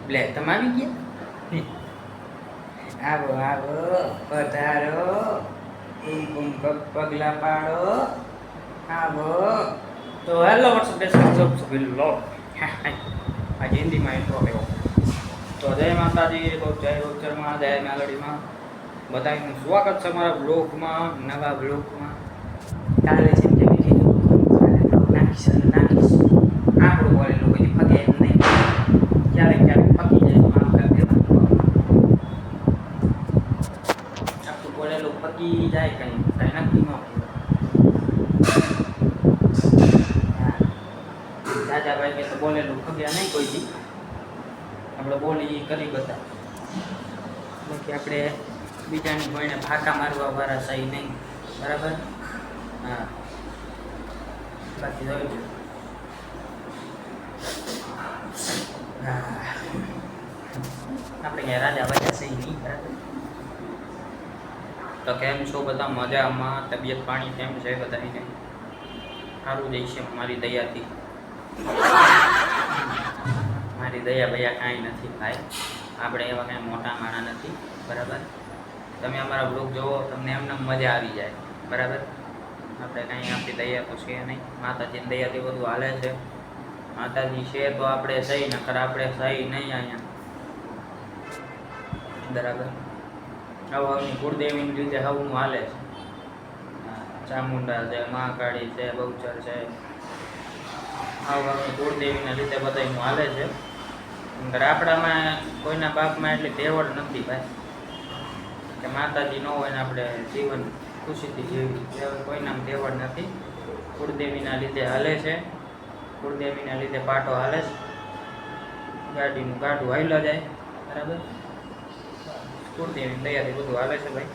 લે તમે આવી ગયા? આવો આવો પધારો, કુમકુમ પગલા પાડો, આવો. તો હેલો વોટ્સઅપ લો આજે હિન્દીમાં ઇન્ટ્રો લેવો. તો જય માતાજી, જય ગૌચરમાં, જય મેલડીમાં બધાનું સ્વાગત છે મારા બ્લોગમાં, નવા બ્લોગમાં. કાલે છે કે મેં કીધું નાખીશ આપણું બોલેલું બધી ફગે એમ નહીં, ક્યારેક ક્યારેક ફકી જાય તો આમ કરી દેવાનું. આપણું બોલેલું ફકી જાય કંઈ નક્કી ન દાદાભાઈ કે તો બોલેલું ફગ્યા નહીં કોઈ દી, આપણે બોલી કરી બધા. બાકી આપણે બીજાની કોઈને ફાંકા મારવા વાળા સહી નહીં, બરાબર? હા, બાકી જોયું. આપણે ક્યાં રાજા વાજા સહી નહીં, બરાબર? તો કેમ છો બધા? મજામાં? તબિયત પાણી કેમ છે બધાને? સારું જાય છે મારી દયાથી. મારી દયા ભૈયા કાંઈ નથી ભાઈ, આપણે એવા કાંઈ મોટા માણા નથી, બરાબર? તમે અમારા બ્લોગ જોવો, તમને એમને મજા આવી જાય, બરાબર? આપણે કાંઈ આપણી દયા તો છે નહીં, માતાજીની દયાથી બધું હાલે છે. માતાજી છે તો આપણે સહી, નકર આપણે સહી નહીં અહીંયા, બરાબર? હવની કુળદેવીને લીધે હવનું હાલે છે. ચામુંડા છે, મહાકાળી છે, બહુચર છે, હવની કુળદેવીના લીધે બધાનું હાલે છે. આપણામાં કોઈના બાપમાં એટલી તેવડ નથી ભાઈ, કે માતાજી ન હોય ને આપણે જીવન ખુશીથી જીવી, કોઈના તેવડ નથી. કુળદેવીના લીધે હાલે છે, કુળદેવીના લીધે પાટો હાલે છે, ગાડીનું ગાડું હાલ્યા જાય, બરાબર? કુળદેવીની દયાથી બધું હાલે છે ભાઈ.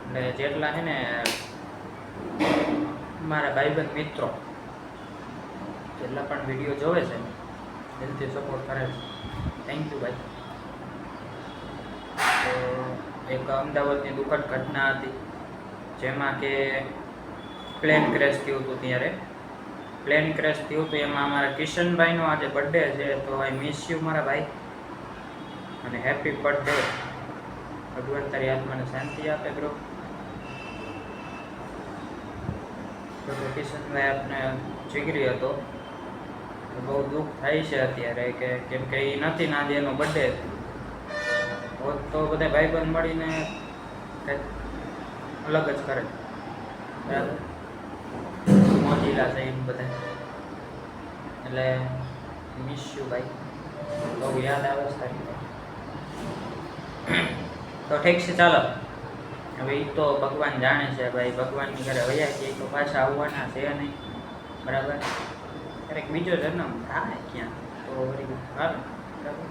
એટલે જેટલા છે ને મારા ભાઈબંધ મિત્રો જેટલા પણ વિડીયો જોવે છે દિલથી સપોર્ટ કરે છે, થેન્ક યુ ભાઈ. તો એક અમદાવાદની દુઃખદ ઘટના હતી, જેમાં કે પ્લેન ક્રેશ થયું હતું. ત્યારે પ્લેન ક્રેશ થયું હતું, એમાં અમારા કિશનભાઈનો આજે બર્થડે છે. તો આઈ મિસ યુ મારા ભાઈ, અને હેપી બર્થડે. ભગવાન તારી આત્માને શાંતિ આપે બ્રો. તો કિશનભાઈ આપને જીગરી હતો, બહુ દુઃખ થાય છે અત્યારે, કે કેમ કે એ નથી ને આજે એનો બર્થડે તો બધા ભાઈબંધ મળીને કંઈક અલગ જ કરે, બરાબર? મોજીલા છે એમ બધા. એટલે મિસ યુ ભાઈ, બહુ યાદ આવે છે તારી. તો ઠીક છે, ચાલો હવે એ તો ભગવાન જાણે છે ભાઈ. ભગવાનની ઘરે વયા છે તો પાછા આવવાના છે નહીં, બરાબર? ક્યારેક બીજો જન્મ થાય ક્યાં તો વળી હાલ, બરાબર?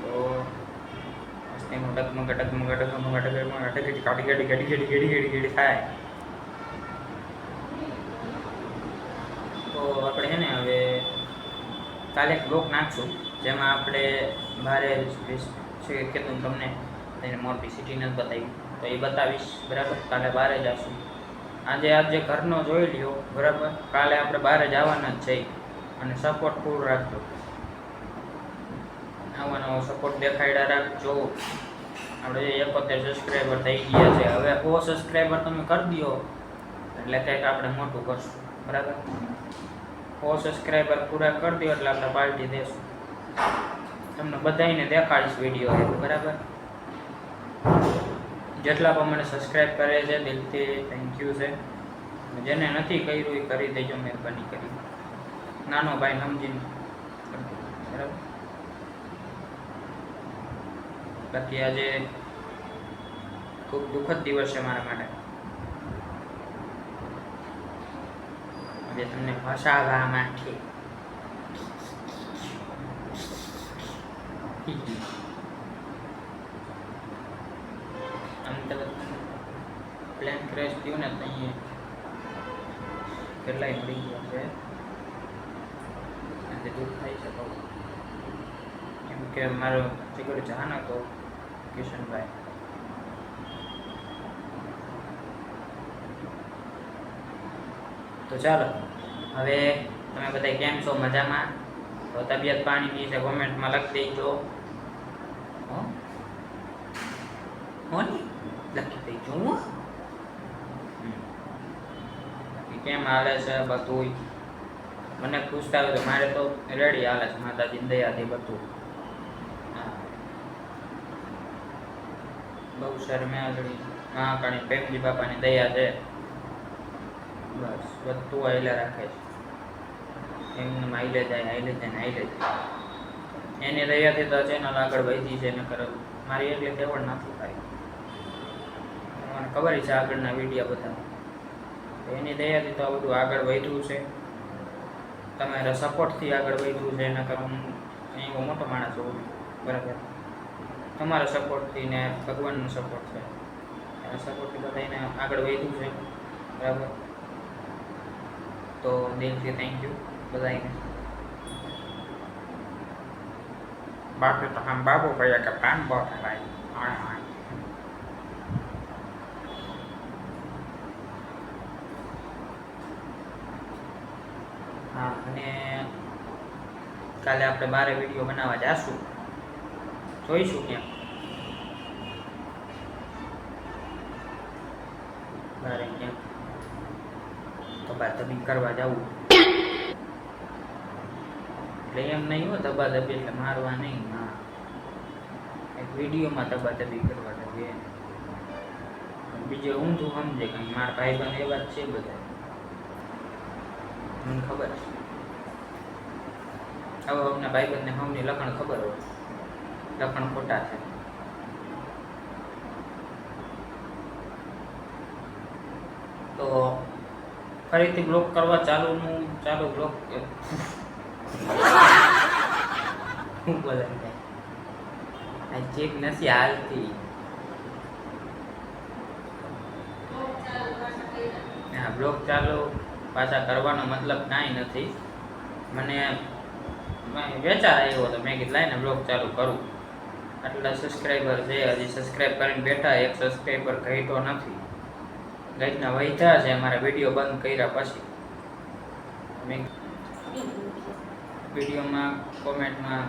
તો એનું ડગમગ કાઢી થાય. તો આપણે છે ને હવે કાલે એક બ્લોગ નાખશું, જેમાં આપણે બારે છે કીધું તમને, એને મોટી સિટી નથી બતાવી, તો એ બતાવીશ, બરાબર? કાલે બહાર જઈશું. આજે ઘરનો જોઈ લ્યો, બરાબર? કાલે આપણે બહાર જવાના જ છે, અને સપોર્ટ ફૂલ રાખજો. આવો નવો સપોર્ટ દેખાડ્યા રાખજો. આપણે 71 સબસ્ક્રાઈબર થઈ ગયા છે, હવે 100 સબસ્ક્રાઈબર તમે કરી દો એટલે કંઈક આપણે મોટું કરશું, બરાબર? 100 સબસ્ક્રાઈબર પૂરા કરી દો એટલે આપણે પાર્ટી દેશું. તમને બધાને દેખાડીશ વિડીયો, બરાબર? જેટલા પણ મને સબસ્ક્રાઈબ કરે છે દિલથી થેન્ક યુ છે. જેને નથી કર્યું એ કરી દેજો મહેરબાની કરી, નાનો ભાઈ સમજીને, બરાબર? બાકી આજે ખૂબ દુઃખદ દિવસ છે મારા માટે. આજે તમને હસાવવા માટે પ્લેન ક્રેશ થયું ને તો અહીંયા કેટલાય મળી ગયા છે, આજે દુઃખ થાય છે બહુ. કેમ કે મારો જીગર જાન હતો કિશનભાઈ. તો ચાલો હવે તમે બધા કેમ છો? મજામાં? તો તબિયત પાણીની છે કોમેન્ટમાં લખી દેજો. લખી દેજો. કેમ હાલે છે બધું? મને પૂછતા હોય તો મારે તો રેડી હાલે છે, માતાજીની દયાથી બધું. બહુ શરમાળી મહાકાળી પ્રેમજી બાપાની દયા છે. બસ બધું આયલા રાખે છે. એમને આયલે જાય એની દયાથી તો ચેનલ આગળ વધી છે. નકર મારી એટલે તેવડ નથી થાય. મને ખબર છે આગળના વિડીયો બધા એની દયાથી તો બધું આગળ વધ્યું છે. તમારા સપોર્ટથી આગળ વધ્યું છે. નકર હું એવો મોટો માણસ હોઉં, બરાબર. તમારા સપોર્ટથી ને ભગવાનનો સપોર્ટ છે, એના સપોર્ટથી બધાને આગળ વધ્યું છે, બરાબર. તો દિલથી થેન્ક યુ બધાને. બાકી તો હમ બાબુ ભૈયા કે પ્લાન બહુત है भाई. હા, અને કાલે આપણે બારે વિડીયો બનાવવા જાશું, જોઈશું ક્યાં બારે ક્યાં તબાતબી કરવા જવું. એટલે એમ નહીં હોય તબાતબી એટલે મારવા નહીં, હા, એક વિડીયોમાં તબાતબી કરવા જઈએ. બીજે ઊંધું સમજે કે મારા ભાઈબંધ એવા જ છે બધા, મને ખબર છે. હવે અમને ભાઈબંધને હમની લખણ ખબર હોય, લખણ ખોટા છે. તો ફરીથી બ્લોક કરવા ચાલુ બ્લોક હું બોલે આ ચેક નથી હાલતી. હા, બ્લોક ચાલુ પાછા કરવાનો મતલબ કાંઈ નથી. મને વિચાર આવ્યો તો મેં કીધું લાઈને બ્લોગ ચાલુ કરું. આટલા સબસ્ક્રાઈબર છે, હજી સબસ્ક્રાઈબ કરીને બેઠા, એક સબસ્ક્રાઈબર ઘટ્યો નથી, ગઈના વધ્યા છે અમારા વિડીયો બંધ કર્યા પછી. મેં વિડીયોમાં કોમેન્ટમાં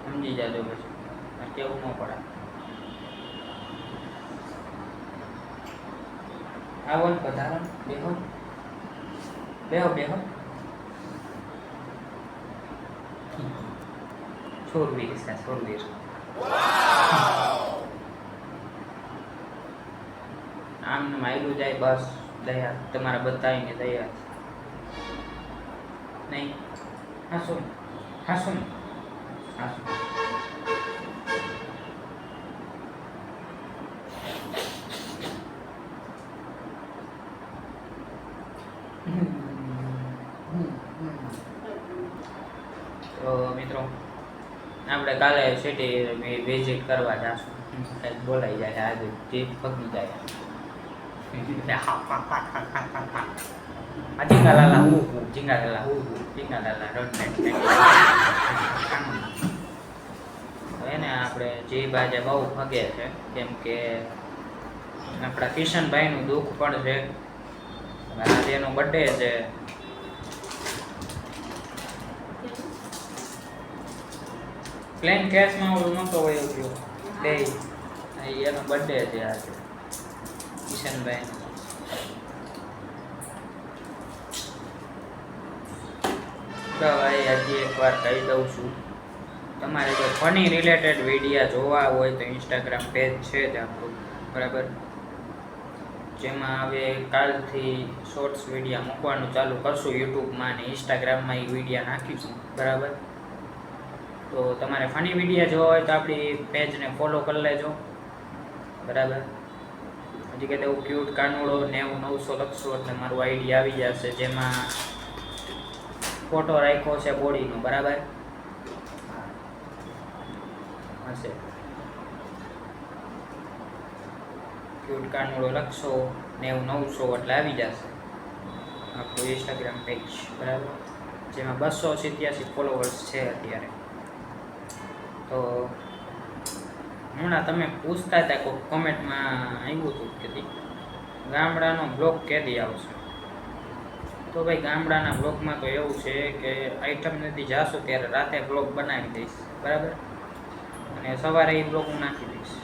સમજી જાજો, પછી કેવું ન પડે. આવો ને પધારો, બેહો બેહો બેહો. છોરવીર છે છોરવીર. આમ માયલું જાય બસ, દયા તમારા બધાને દયા નહીં. હાસો હાસો હાસો. તો મિત્રો આપણે કાલે સિટી વિઝિટ કરવા જશું. કંઈક બોલાઈ જાય આજે જીભ પગી જાય. જીંગાલાલા હું જીંગાલાલા જીંગાલાલા રોડ એને આપણે જીભ આજે બહુ ફગે છે, કેમ કે આપણા કિશનભાઈનું દુઃખ પણ છે. આજે એનો બર્થડે છે. પ્લેન કેશમાં ઓલું નહોતો હોય એવું ડે, એનો બર્થડે છે આજે કિશનભાઈ. તો ભાઈ હજી એકવાર કહી દઉં છું, તમારે જો ફની રિલેટેડ વિડીયો જોવા હોય તો ઇન્સ્ટાગ્રામ પેજ છે જ આપણું, બરાબર. જેમાં હવે કાલથી શોર્ટ્સ વિડીયો મૂકવાનું ચાલુ કરશું યુટ્યુબમાં અને ઇન્સ્ટાગ્રામમાં એ વિડીયો નાખીશું, બરાબર. તો તમારે ફની વિડીયો જોવા હોય તો આપણી પેજને ફોલો કરી લેજો, બરાબર. હજી કે એવું ક્યુટ કાનુડો 90-900 લખશો એટલે મારું આઈડી આવી જશે, જેમાં ફોટો રાખ્યો છે બોડીનો, બરાબર હશે. ક્યુટ કાનુડો લખશો 90-900 એટલે આવી જશે આપણું ઇન્સ્ટાગ્રામ પેજ, બરાબર. જેમાં 287 ફોલોવર્સ છે અત્યારે. તો હમણાં તમે પૂછતા હતા કોઈ કોમેન્ટમાં આવ્યું હતું કે ગામડાનો બ્લોગ કેદી આવશે, તો ભાઈ ગામડાના બ્લોગમાં તો એવું છે કે આઈટમ નથી જાશું ત્યારે રાતે બ્લોગ બનાવી દઈશ, બરાબર, અને સવારે એ બ્લોગ હું નાખી દઈશ.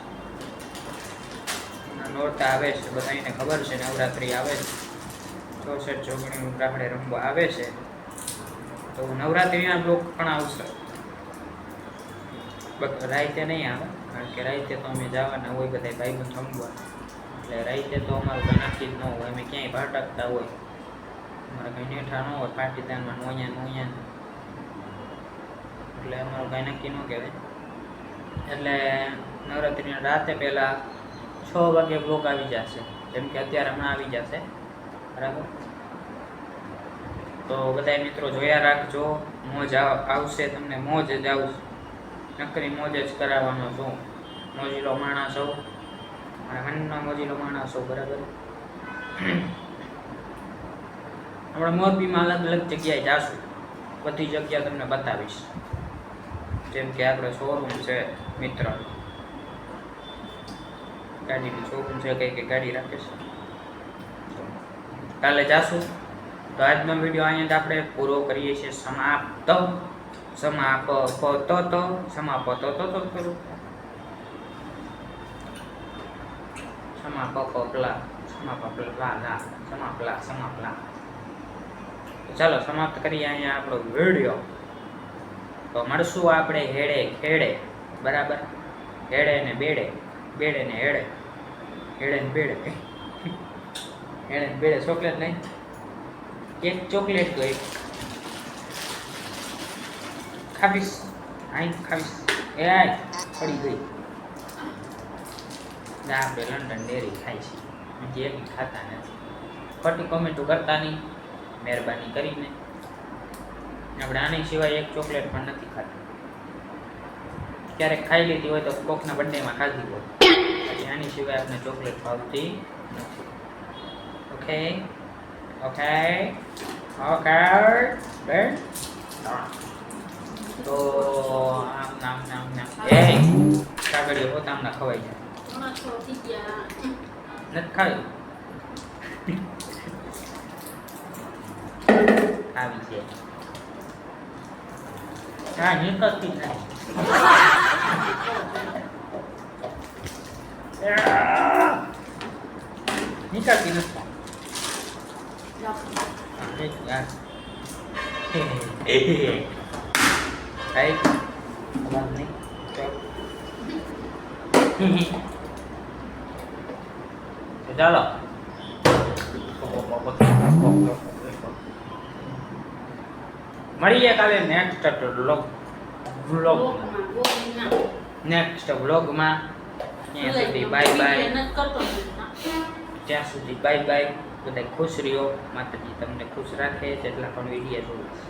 નોરતા આવે છે, બધાને ખબર છે, નવરાત્રિ આવે છે, 64 જોગણી ગામડે રમવા આવે છે, તો નવરાત્રિના બ્લોગ પણ આવશે. રાતે નહીં આવે, કારણ કે રાતે તો અમે જવાના હોય બધા ભાઈબંધ રમવા, એટલે રાતે તો અમારું કંઈ નક્કી જ ન હોય, અમે ક્યાંય ભટકતા હોય, અમારે કંઈ નેઠા ન હોય, પાટીદારમાં નોયા, એટલે અમારું કંઈ નક્કી ન કહેવાય. એટલે નવરાત્રિના રાતે પહેલાં 6 વાગે બ્લોગ આવી જશે, જેમ કે અત્યારે હમણાં આવી જશે, બરાબર. તો બધા મિત્રો જોયા રાખજો, મોજ આવશે, તમને મોજ જ આવશે, નકરી મોજ જ કરાવવાનો છું. મોજીલો માણસ હોઉં, મારા મનનો મોજીલો માણસ હોઉં, બરાબર. આપણે મોરબીમાં અલગ અલગ જગ્યાએ જાશું, બધી જગ્યા તમને બતાવીશ. જેમ કે આપણે શોરૂમ છે મિત્ર, ગાડીની શોરૂમ છે, કઈ ગાડી રાખે છે, કાલે જાશું. તો આજનો વિડીયો અહીંયા જ આપણે પૂરો કરીએ છીએ, સમાપ્ત. ચાલો સમાપ્ત કરીએ અહીંયા આપણો વિડીયો. તો મળશું આપણે હેડે ખેડે, બરાબર, હેડે ને બેડે, બેડે ને હેડે, હેડે ને બેડે, હેડે ને બેડે. ચોકલેટ નહીં, એક ચોકલેટ તો એક ખાવીશ, આઈ ખાવીશ, એ આય પડી ગઈ. આપણે લંડન ડેરી ખાઈ છે, બીજી એક ખાતા નથી. ખોટી કોમેન્ટો કરતા નહીં, મહેરબાની કરીને. આપણે આની સિવાય એક ચોકલેટ પણ નથી ખાતા. ક્યારેક ખાઈ લીધી હોય તો કોકના બર્થડેમાં ખાધી હોય, પછી આની સિવાય આપણે ચોકલેટ ભાવતી નથી. Okay okay okay done. તો આમ નામ એ કાગળીઓ પોતાના ખવાઈ જાય, નથી ખાવી આવી છે. હા, નીકળતી નહીં. નીકળતી નથી. ચાલો મળીએ કાલે નેક્સ્ટ વ્લોગમાં. ત્યાં સુધી બાય બાય. ત્યાં સુધી બાય બાય. બધા ખુશ રહ્યો, માતાજી તમને ખુશ રાખે, જેટલા પણ વિડીયો જોઈશ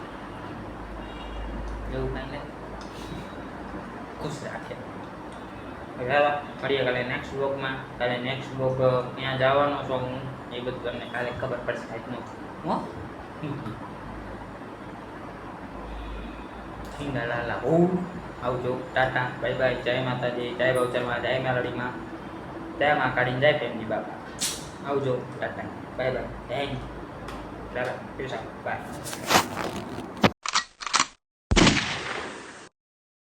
એવું કાંઈ નથી, ખુશ રાખે. ચાલો મળીએ કાલે નેક્સ્ટ વ્લોગમાં. કાલે નેક્સ્ટ વ્લોગ ત્યાં જવાનો છો હું, એ બધું તમને કાલે ખબર પડશે. આજનું હો સિંગાલાલા હો. આવજો, ટાટા, બાય બાય, જય માતાજી, જય બહુચરમાં, જય મેલડીમાં, જય માં કાઢીને જય પ્રેમજી બાપા. આવજો, tata, bye bye, thank you, by.